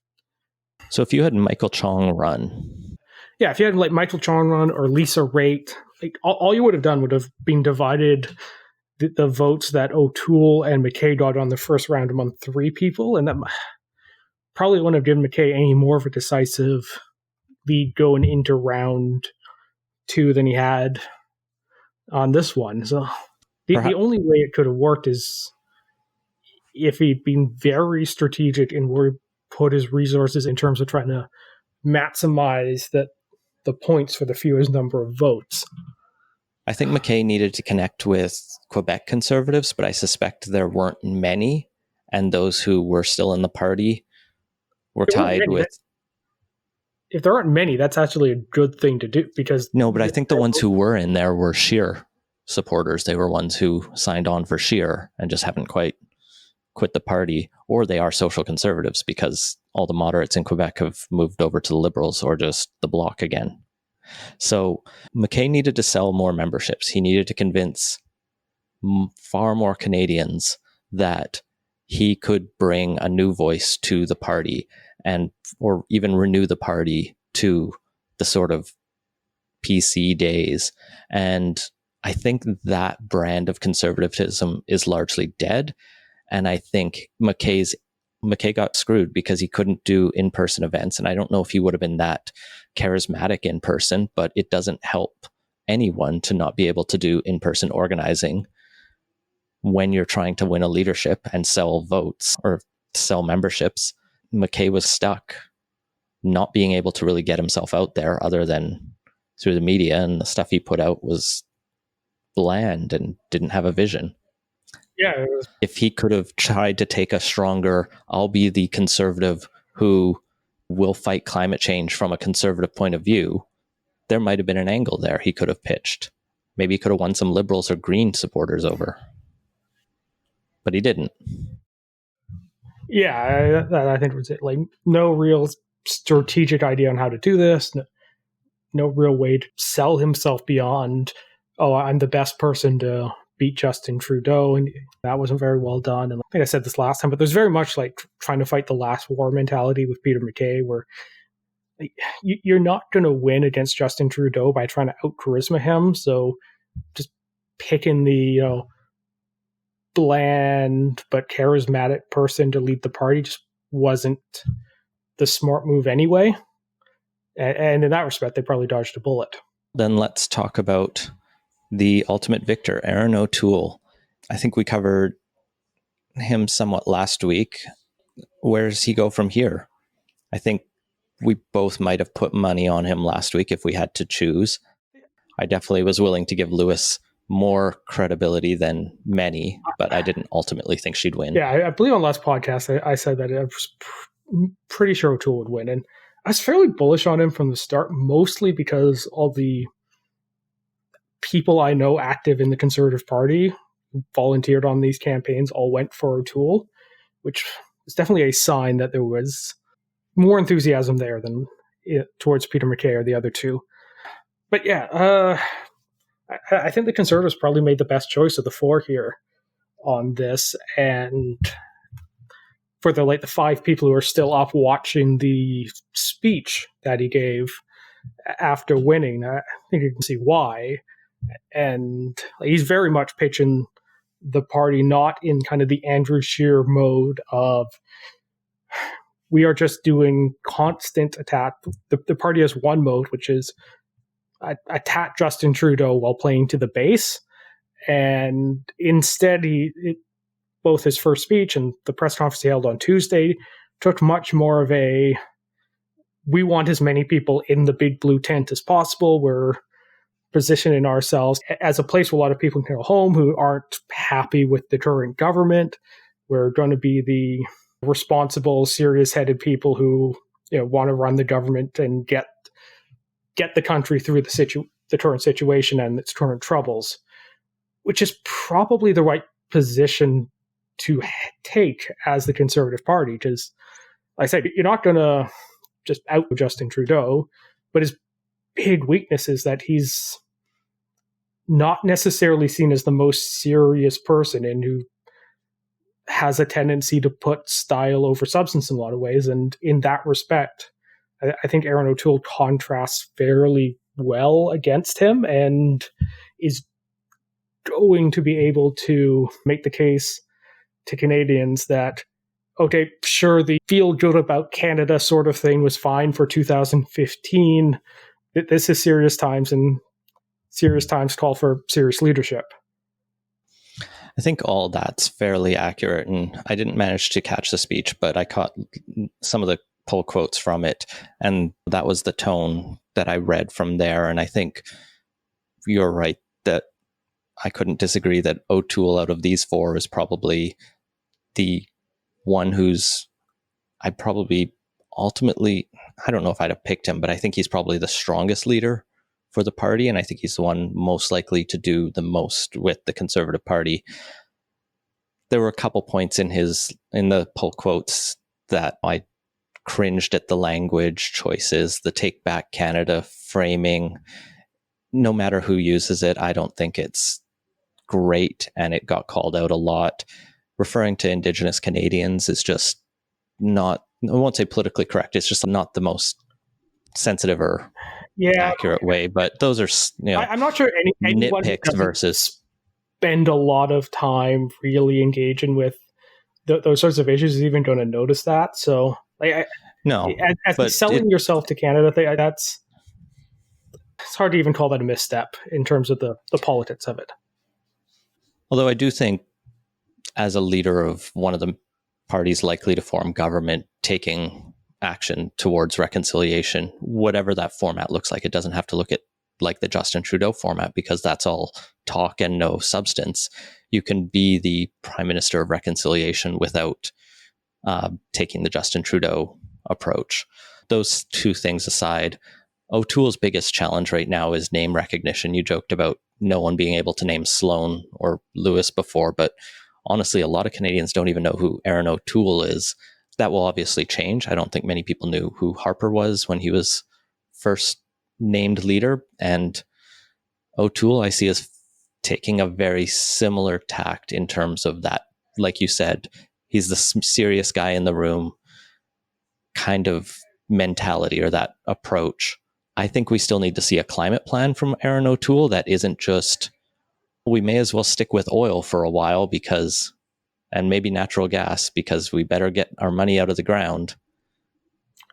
you had Michael Chong run, if you had like Michael Chong run or Lisa Raitt, like all you would have done would have been divided the votes that O'Toole and MacKay got on the first round among 3 people, and that probably wouldn't have given MacKay any more of a decisive lead going into round 2 than he had on this one. So the only way it could have worked is if he'd been very strategic and were put his resources in terms of trying to maximize the points for the fewest number of votes. I think MacKay needed to connect with Quebec conservatives, but I suspect there weren't many, and those who were still in the party were tied with... If there aren't many, that's actually a good thing to do, because... No, but I think the ones who were in there were Scheer supporters. They were ones who signed on for Scheer and just haven't quite quit the party, or they are social conservatives because all the moderates in Quebec have moved over to the Liberals or just the Bloc again. So MacKay needed to sell more memberships. He needed to convince far more Canadians that he could bring a new voice to the party or even renew the party to the sort of PC days. And I think that brand of conservatism is largely dead. And I think MacKay got screwed because he couldn't do in-person events. And I don't know if he would have been that charismatic in person, but it doesn't help anyone to not be able to do in-person organizing when you're trying to win a leadership and sell votes or sell memberships. MacKay was stuck not being able to really get himself out there other than through the media, and the stuff he put out was bland and didn't have a vision. Yeah. If he could have tried to take a stronger, I'll be the conservative who will fight climate change from a conservative point of view, there might have been an angle there he could have pitched. Maybe he could have won some liberals or green supporters over. But he didn't. Yeah, I think was it. Like, no real strategic idea on how to do this. No real way to sell himself beyond, oh, I'm the best person to beat Justin Trudeau, and that wasn't very well done. And I think I said this last time, but there's very much like trying to fight the last war mentality with Peter MacKay, where like, you're not going to win against Justin Trudeau by trying to out charisma him. So just picking the bland but charismatic person to lead the party just wasn't the smart move anyway. And in that respect, they probably dodged a bullet. Then let's talk about the ultimate victor, Erin O'Toole. I think we covered him somewhat last week. Where does he go from here? I think we both might have put money on him last week if we had to choose. I definitely was willing to give Lewis more credibility than many, but I didn't ultimately think she'd win. Yeah, I believe on last podcast I said that I was pretty sure O'Toole would win. And I was fairly bullish on him from the start, mostly because all the people I know active in the Conservative Party who volunteered on these campaigns all went for O'Toole, which is definitely a sign that there was more enthusiasm there than towards Peter MacKay or the other two. But yeah, I think the Conservatives probably made the best choice of the four here on this. And for the five people who are still up watching the speech that he gave after winning, I think you can see why. And he's very much pitching the party not in kind of the Andrew Scheer mode of we are just doing constant attack. The party has one mode, which is attack Justin Trudeau while playing to the base. And instead, both his first speech and the press conference he held on Tuesday took much more of a, we want as many people in the big blue tent as possible. We're positioning ourselves as a place where a lot of people can go home who aren't happy with the current government. We're going to be the responsible, serious-headed people who want to run the government and get the country through the current situation and its current troubles, which is probably the right position to take as the Conservative Party. Because, like I said, you're not going to just out Justin Trudeau, but his big weakness is that he's not necessarily seen as the most serious person and who has a tendency to put style over substance in a lot of ways. And in that respect, I think Erin O'Toole contrasts fairly well against him and is going to be able to make the case to Canadians that, okay, sure, the feel good about Canada sort of thing was fine for 2015. This is serious times, and serious times call for serious leadership. I think all that's fairly accurate, and I didn't manage to catch the speech, but I caught some of the pull quotes from it, and that was the tone that I read from there. And I think you're right that I couldn't disagree that O'Toole out of these four is probably the one who's I'd probably ultimately, I don't know if I'd have picked him, but I think he's probably the strongest leader for the party, and I think he's the one most likely to do the most with the Conservative Party. There were a couple points in the pull quotes that I cringed at the language choices, the Take Back Canada framing. No matter who uses it, I don't think it's great, and it got called out a lot. Referring to Indigenous Canadians is just not, I won't say politically correct, it's just not the most sensitive or accurate way, but those are, I'm not sure anyone nitpicks versus spend a lot of time really engaging with those sorts of issues is even going to notice that. So no, as selling yourself to Canada, it's hard to even call that a misstep in terms of the politics of it. Although I do think as a leader of one of the parties likely to form government, taking action towards reconciliation, whatever that format looks like, it doesn't have to look at like the Justin Trudeau format, because that's all talk and no substance. You can be the Prime Minister of Reconciliation without taking the Justin Trudeau approach. Those two things aside, O'Toole's biggest challenge right now is name recognition. You joked about no one being able to name Sloan or Lewis before, but honestly, a lot of Canadians don't even know who Erin O'Toole is. That will obviously change. I don't think many people knew who Harper was when he was first named leader. And O'Toole, I see as taking a very similar tact in terms of that. Like you said, he's the serious guy in the room kind of mentality, or that approach. I think we still need to see a climate plan from Erin O'Toole that isn't just, we may as well stick with oil for a while because, and maybe natural gas, because we better get our money out of the ground.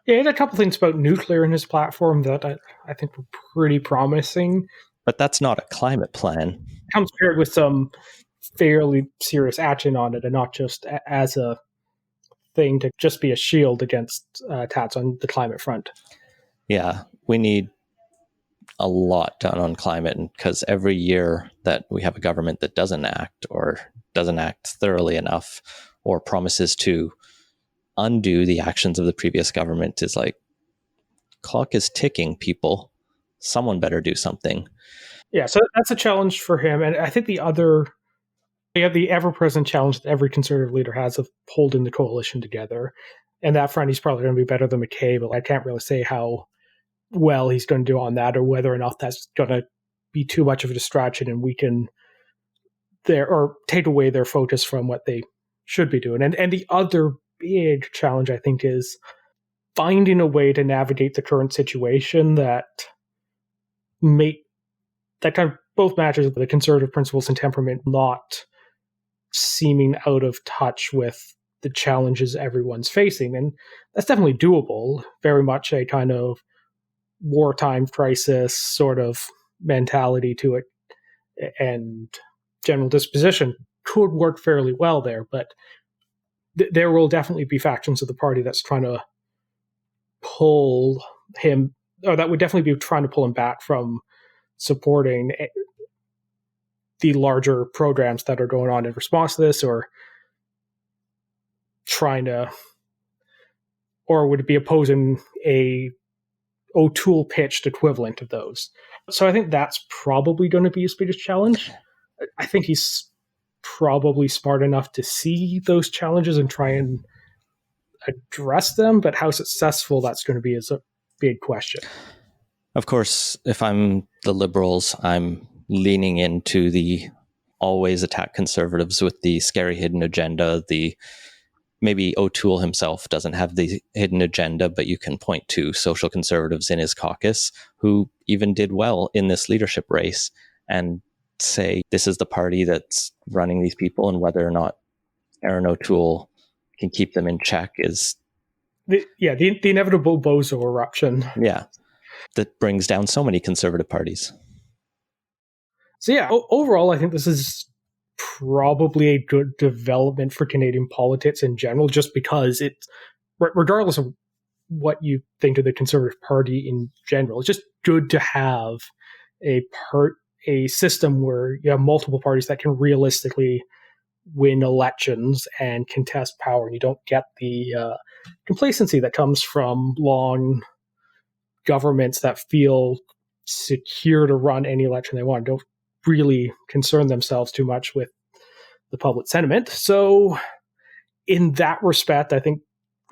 Yeah, he had a couple things about nuclear in his platform that I think were pretty promising. But that's not a climate plan. It comes paired with some fairly serious action on it, and not just as a thing to just be a shield against attacks on the climate front. Yeah, we need a lot done on climate, because every year that we have a government that doesn't act, or doesn't act thoroughly enough, or promises to undo the actions of the previous government, is like, clock is ticking, people. Someone better do something. Yeah, so that's a challenge for him. And I think we have the ever-present challenge that every Conservative leader has of holding the coalition together. And that front, he's probably going to be better than McKay, but I can't really say how well he's going to do on that, or whether or not that's going to be too much of a distraction and weaken or take away their focus from what they should be doing. And the other big challenge, I think, is finding a way to navigate the current situation that kind of both matches the Conservative principles and temperament, not seeming out of touch with the challenges everyone's facing. And that's definitely doable. Very much a kind of wartime crisis sort of mentality to it, and general disposition could work fairly well there. But there will definitely be factions of the party that's trying to pull him, or that would definitely be trying to pull him back from supporting the larger programs that are going on in response to this, or would be opposing a O'Toole pitched equivalent of those. So I think that's probably going to be his biggest challenge. I think he's probably smart enough to see those challenges and try and address them, but how successful that's going to be is a big question. Of course, if I'm the Liberals, I'm leaning into the always attack Conservatives with the scary hidden agenda. Maybe O'Toole himself doesn't have the hidden agenda, but you can point to social Conservatives in his caucus who even did well in this leadership race, and say this is the party that's running these people, and whether or not Erin O'Toole can keep them in check is the inevitable bozo eruption. Yeah, that brings down so many Conservative parties. So yeah, overall, I think this is probably a good development for Canadian politics in general, just because regardless of what you think of the Conservative Party in general, it's just good to have a system where you have multiple parties that can realistically win elections and contest power, and you don't get the complacency that comes from long governments that feel secure to run any election they want, don't really concern themselves too much with the public sentiment. So in that respect, I think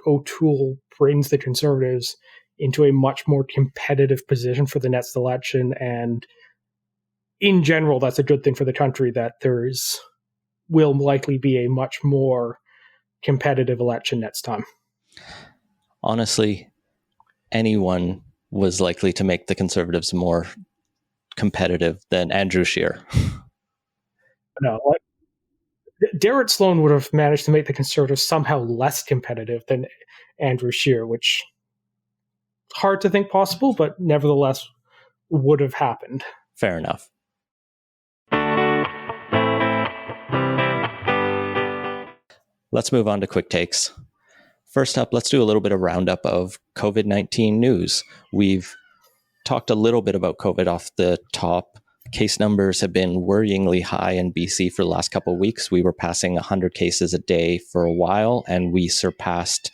O'Toole brings the Conservatives into a much more competitive position for the next election, and in general, that's a good thing for the country, that will likely be a much more competitive election next time. Honestly, anyone was likely to make the Conservatives more competitive than Andrew Scheer. No, Derek Sloan would have managed to make the Conservatives somehow less competitive than Andrew Scheer, which hard to think possible, but nevertheless would have happened. Fair enough. Let's move on to quick takes. First up, let's do a little bit of roundup of COVID-19 news. We've talked a little bit about COVID off the top. Case numbers have been worryingly high in BC for the last couple of weeks. We were passing 100 cases a day for a while, and we surpassed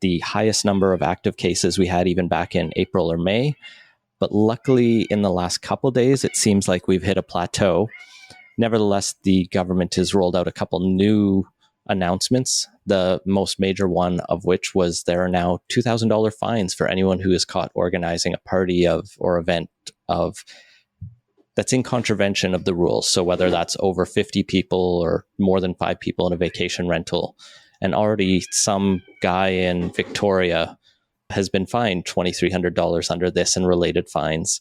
the highest number of active cases we had even back in April or May. But luckily, in the last couple of days, it seems like we've hit a plateau. Nevertheless, the government has rolled out a couple new announcements, the most major one of which was there are now $2,000 fines for anyone who is caught organizing a party or event that's in contravention of the rules. So whether that's over 50 people or more than 5 people in a vacation rental. And already some guy in Victoria has been fined $2,300 under this and related fines.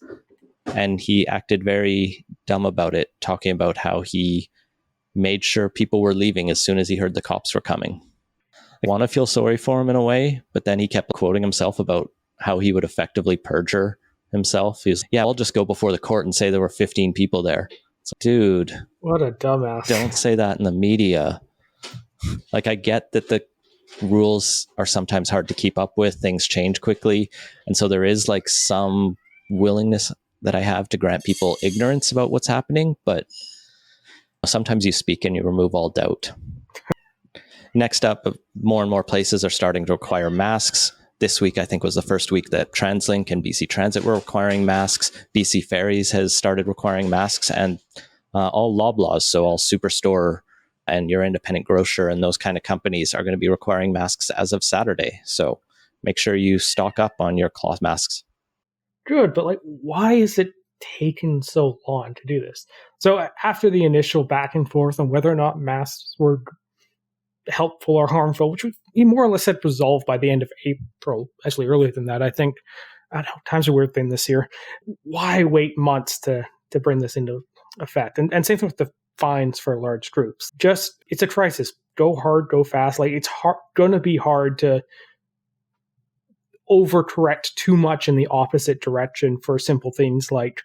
And he acted very dumb about it, talking about how he made sure people were leaving as soon as he heard the cops were coming. I want to feel sorry for him in a way, but then he kept quoting himself about how he would effectively perjure himself. He was, I'll just go before the court and say there were 15 people there. So, dude, what a dumbass. Don't say that in the media. Like, I get that the rules are sometimes hard to keep up with. Things change quickly. And so there is like some willingness that I have to grant people ignorance about what's happening, but sometimes you speak and you remove all doubt. Next up, more and more places are starting to require masks. This week, I think, was the first week that TransLink and BC Transit were requiring masks. BC Ferries has started requiring masks, and all Loblaws, so all Superstore and your independent grocer and those kind of companies are going to be requiring masks as of Saturday. So make sure you stock up on your cloth masks. Good, but why is it taken so long to do this? So after the initial back and forth on whether or not masks were helpful or harmful, which we more or less had resolved by the end of April, actually earlier than that, I think. I don't know, time's a weird thing this year. Why wait months to bring this into effect? And same thing with the fines for large groups. It's a crisis. Go hard, go fast. It's going to be hard to overcorrect too much in the opposite direction for simple things like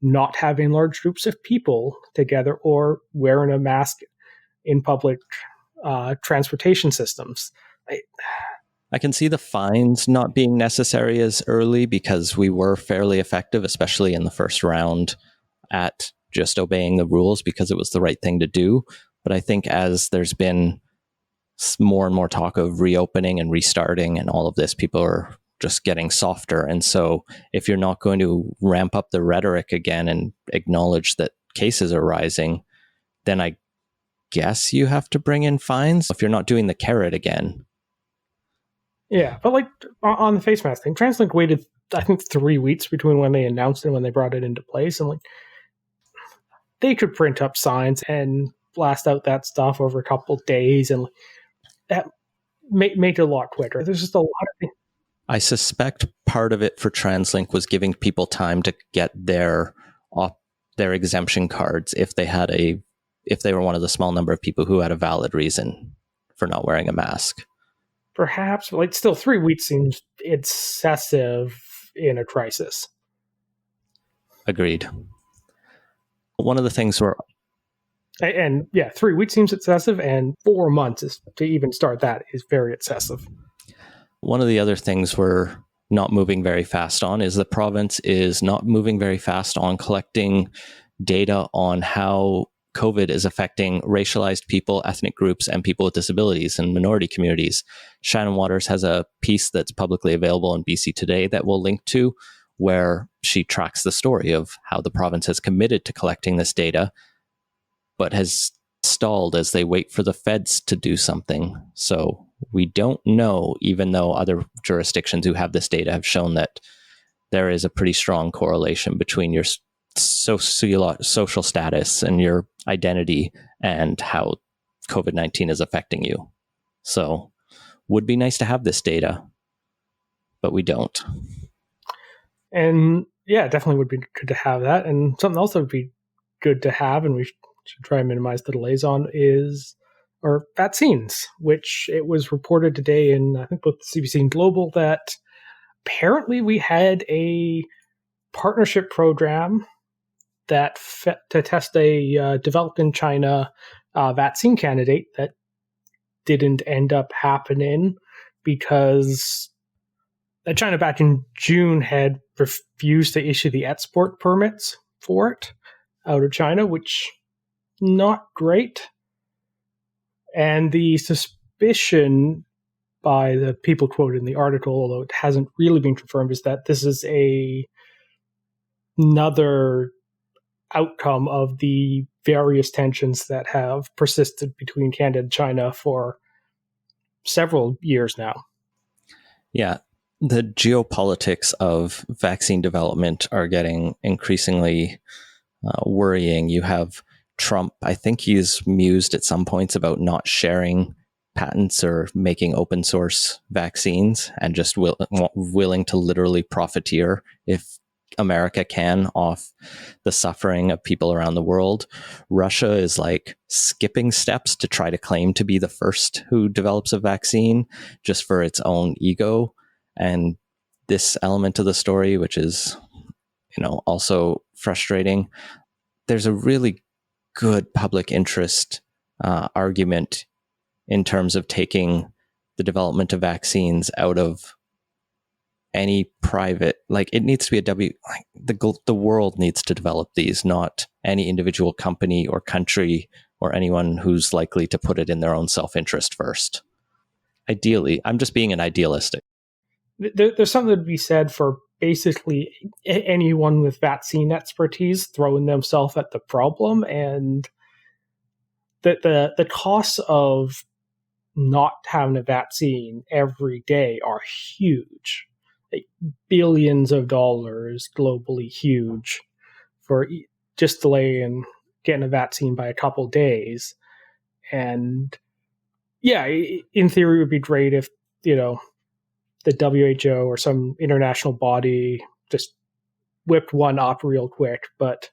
not having large groups of people together or wearing a mask in public transportation systems. I can see the fines not being necessary as early because we were fairly effective, especially in the first round, at just obeying the rules because it was the right thing to do. But I think as there's been more and more talk of reopening and restarting and all of this, people are just getting softer. And so if you're not going to ramp up the rhetoric again and acknowledge that cases are rising, then I guess you have to bring in fines if you're not doing the carrot again. Yeah, but on the face mask thing, TransLink waited, I think, 3 weeks between when they announced it and when they brought it into place. And they could print up signs and blast out that stuff over a couple of days, and that make it a lot quicker. There's just a lot of things. I suspect part of it for TransLink was giving people time to get their exemption cards if they were one of the small number of people who had a valid reason for not wearing a mask. Perhaps, but still 3 weeks seems excessive in a crisis. Agreed. One of the things 3 weeks seems excessive, and 4 months to even start that is very excessive. One of the other things we're not moving very fast on is the province is not moving very fast on collecting data on how COVID is affecting racialized people, ethnic groups, and people with disabilities and minority communities. Shannon Waters has a piece that's publicly available in BC Today that we'll link to, where she tracks the story of how the province has committed to collecting this data, but has stalled as they wait for the feds to do something. So we don't know, even though other jurisdictions who have this data have shown that there is a pretty strong correlation between your social status and your identity and how COVID-19 is affecting you. So would be nice to have this data, but we don't. And yeah, definitely would be good to have that. And something else that would be good to have, and we should try and minimize the delays on, are vaccines, which it was reported today in, I think, both CBC and Global that apparently we had a partnership program that to test a developed in China vaccine candidate that didn't end up happening because China back in June had refused to issue the export permits for it out of China, which not great. And the suspicion by the people quoted in the article, although it hasn't really been confirmed, is that this is another outcome of the various tensions that have persisted between Canada and China for several years now. Yeah, the geopolitics of vaccine development are getting increasingly worrying. You have Trump, I think he's mused at some points about not sharing patents or making open source vaccines and just willing to literally profiteer if America can off the suffering of people around the world. Russia is like skipping steps to try to claim to be the first who develops a vaccine just for its own ego. And this element of the story, which is, also frustrating, there's a really good public interest argument in terms of taking the development of vaccines out of any private, it needs to be the world needs to develop these, not any individual company or country or anyone who's likely to put it in their own self-interest first. Ideally, I'm just being an idealistic. There's something to be said for basically anyone with vaccine expertise throwing themselves at the problem, and the costs of not having a vaccine every day are huge. Billions of dollars globally, huge for just delaying getting a vaccine by a couple days. And yeah, in theory, it would be great if, the WHO or some international body just whipped one up real quick. But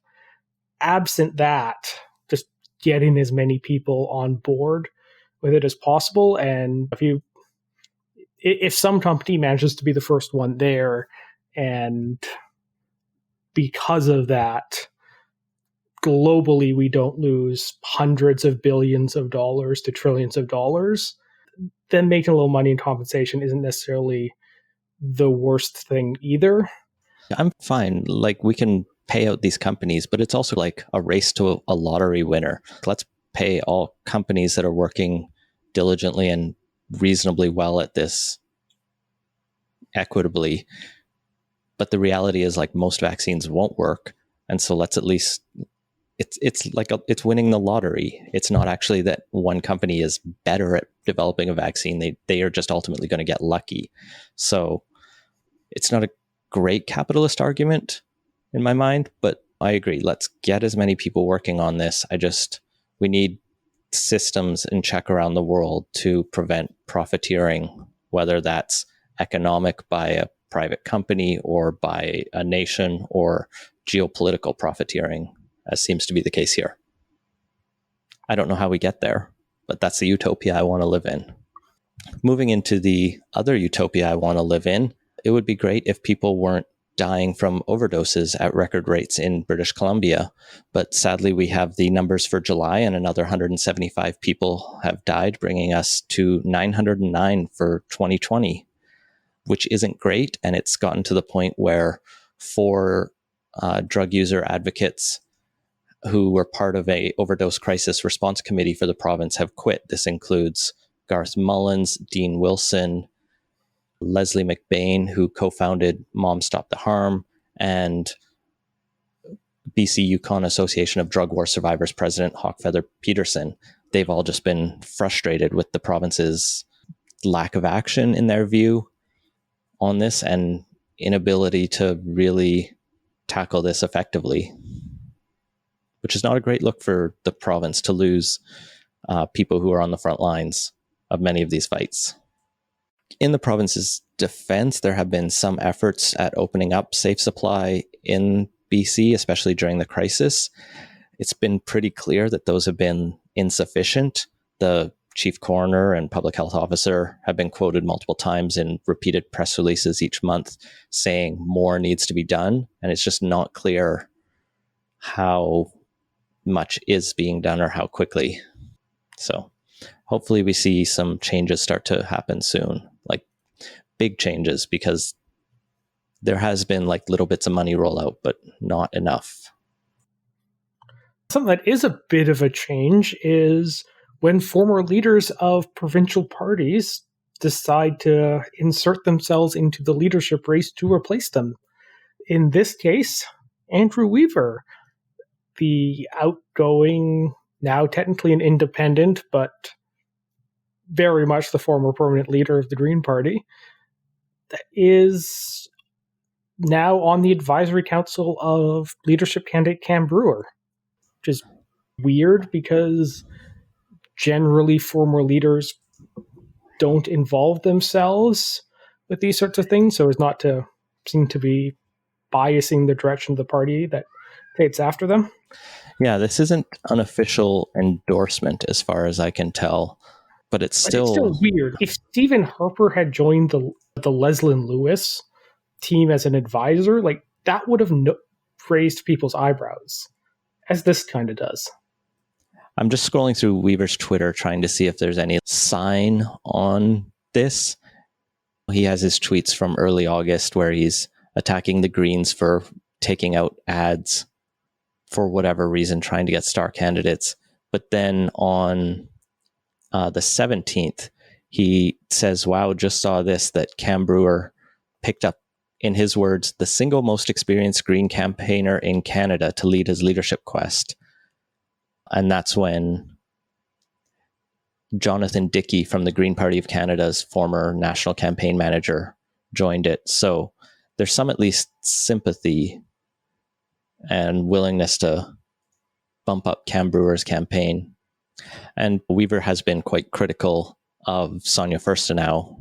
absent that, just getting as many people on board with it as possible. And if some company manages to be the first one there, and because of that, globally, we don't lose hundreds of billions of dollars to trillions of dollars, then making a little money in compensation isn't necessarily the worst thing either. I'm fine. We can pay out these companies, but it's also like a race to a lottery winner. Let's pay all companies that are working diligently and reasonably well at this equitably. But the reality is most vaccines won't work. And so let's at least, it's winning the lottery. It's not actually that one company is better at developing a vaccine. They are just ultimately going to get lucky. So it's not a great capitalist argument in my mind, but I agree. Let's get as many people working on this. We need systems in check around the world to prevent profiteering, whether that's economic by a private company or by a nation, or geopolitical profiteering, as seems to be the case here. I don't know how we get there, but that's the utopia I want to live in. Moving into the other utopia I want to live in, it would be great if people weren't dying from overdoses at record rates in British Columbia. But sadly, we have the numbers for July, and another 175 people have died, bringing us to 909 for 2020, which isn't great. And it's gotten to the point where 4 drug user advocates who were part of a overdose crisis response committee for the province have quit. This includes Garth Mullins, Dean Wilson, Leslie McBain, who co-founded Mom Stop the Harm, and BC Yukon Association of Drug War Survivors President Hawkfeather Peterson. They've all just been frustrated with the province's lack of action, in their view, on this, and inability to really tackle this effectively, which is not a great look for the province to lose people who are on the front lines of many of these fights. In the province's defense, there have been some efforts at opening up safe supply in BC, especially during the crisis. It's been pretty clear that those have been insufficient. The chief coroner and public health officer have been quoted multiple times in repeated press releases each month saying more needs to be done. And it's just not clear how much is being done or how quickly. So hopefully we see some changes start to happen soon. big changes, because there has been like little bits of money roll out, but not enough. Something that is a bit of a change is when former leaders of provincial parties decide to insert themselves into the leadership race to replace them. In this case, Andrew Weaver, the outgoing, now technically an independent, but very much the former permanent leader of the Green Party, is now on the advisory council of leadership candidate Cam Brewer, which is weird because generally former leaders don't involve themselves with these sorts of things, so as not to seem to be biasing the direction of the party that takes after them. Yeah, this isn't an official endorsement as far as I can tell, but it's still weird. If Stephen Harper had joined the Leslyn Lewis team as an advisor, like that would have raised people's eyebrows, as this kind of does. I'm just scrolling through Weaver's Twitter trying to see if there's any sign on this. He has his tweets from early August where he's attacking the Greens for taking out ads for whatever reason, trying to get star candidates. But then on the 17th, he says, wow, just saw this, that Cam Brewer picked up, in his words, the single most experienced Green campaigner in Canada to lead his leadership quest. And that's when Jonathan Dickey from the Green Party of Canada's former national campaign manager joined it. So there's some at least sympathy and willingness to bump up Cam Brewer's campaign. And Weaver has been quite critical of Sonia Furstenau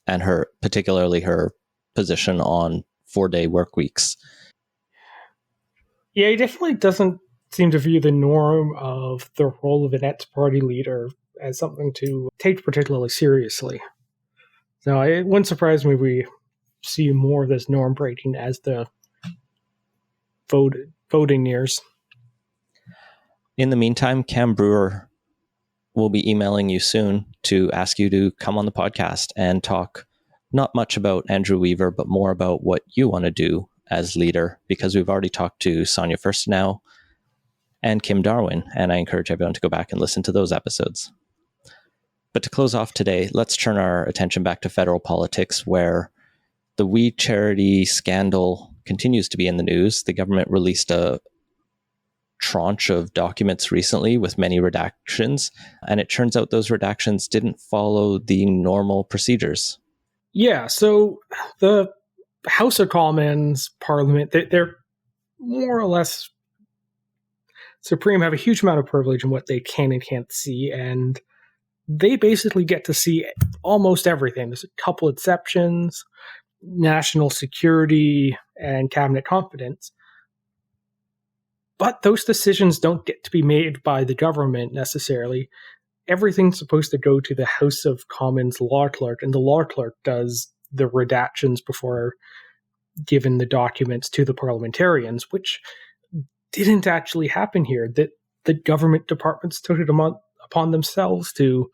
and particularly her position on 4-day work weeks. Yeah, he definitely doesn't seem to view the norm of the role of an ex-party leader as something to take particularly seriously. So it wouldn't surprise me if we see more of this norm breaking as the voting nears. In the meantime, Cam Brewer will be emailing you soon to ask you to come on the podcast and talk not much about Andrew Weaver, but more about what you want to do as leader, because we've already talked to Sonia Furstenau and Kim Darwin, and I encourage everyone to go back and listen to those episodes. But to close off today, let's turn our attention back to federal politics, where the We Charity scandal continues to be in the news. The government released a tranche of documents recently with many redactions, and it turns out those redactions didn't follow the normal procedures. Yeah, so the House of Commons, Parliament, they're more or less supreme, have a huge amount of privilege in what they can and can't see, and they basically get to see almost everything. There's a couple exceptions, national security and cabinet competence. But those decisions don't get to be made by the government necessarily. Everything's supposed to go to the House of Commons law clerk, and the law clerk does the redactions before giving the documents to the parliamentarians, which didn't actually happen here. That the government departments took it upon themselves to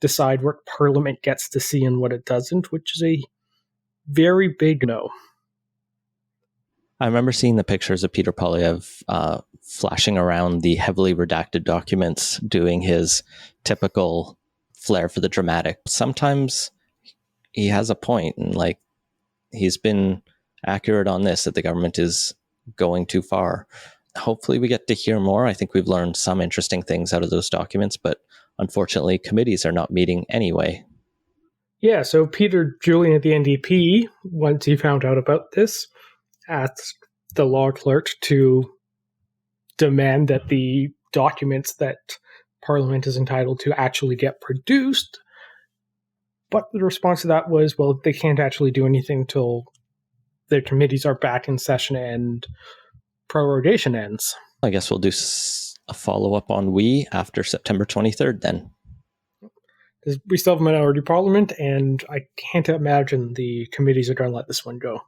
decide what Parliament gets to see and what it doesn't, which is a very big no. I remember seeing the pictures of Peter Polyev flashing around the heavily redacted documents, doing his typical flair for the dramatic. Sometimes he has a point, and like he's been accurate on this, that the government is going too far. Hopefully we get to hear more. I think we've learned some interesting things out of those documents, but unfortunately committees are not meeting anyway. Yeah, so Peter Julian at the NDP, once he found out about this, asked the law clerk to demand that the documents that Parliament is entitled to actually get produced. But the response to that was, well, they can't actually do anything until their committees are back in session and prorogation ends. I guess we'll do a follow-up on We after September 23rd then. We still have a minority parliament, and I can't imagine the committees are going to let this one go.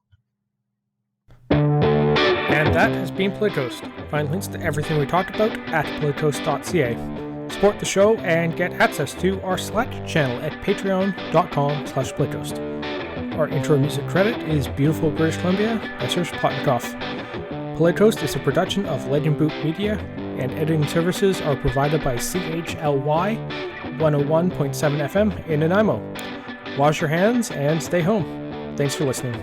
And that has been Politicoast. Find links to everything we talked about at politicoast.ca. Support the show and get access to our Slack channel at patreon.com/Politicoast. Our intro music credit is Beautiful British Columbia by Serge Plotnikov. Polite Toast is a production of Legend Boot Media, and editing services are provided by CHLY 101.7 FM in Nanaimo. Wash your hands and stay home. Thanks for listening.